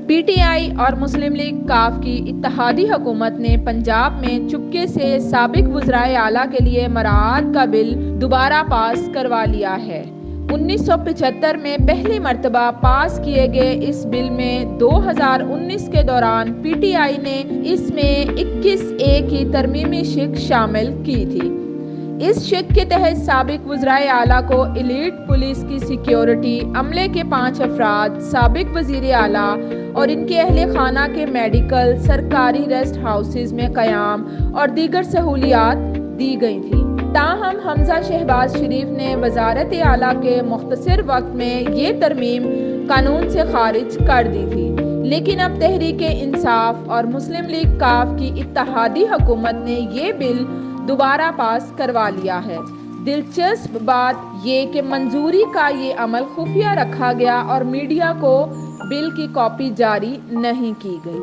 P T I اور مسلم league کاف کی اتحادی حکومت نے پنجاب میں چپکے سے سابق وزرائے اعلیٰ کے لیے مراعات کا بل دوبارہ پاس کروا لیا ہے۔ 1975 میں پہلی مرتبہ پاس کیے گئے اس بل میں 2019 کے دوران پی ٹی آئی نے اس میں 21(a) کی ترمیمی شق شامل کی تھی۔ اس شق کے تحت سابق وزرائے اعلیٰ کو ایلیٹ پولیس کی سیکیورٹی، عملے کے 5 افراد، سابق وزیر اعلیٰ اور ان کے اہل خانہ کے میڈیکل، سرکاری ریسٹ ہاؤسز میں قیام اور دیگر سہولیات دی گئی تھیں۔ تاہم حمزہ شہباز شریف نے وزارت اعلیٰ کے مختصر وقت میں یہ ترمیم قانون سے خارج کر دی تھی، لیکن اب تحریک انصاف اور مسلم لیگ کاف کی اتحادی حکومت نے یہ بل دوبارہ پاس کروا لیا ہے۔ دلچسپ بات یہ کہ منظوری کا یہ عمل خفیہ رکھا گیا اور میڈیا کو بل کی کاپی جاری نہیں کی گئی۔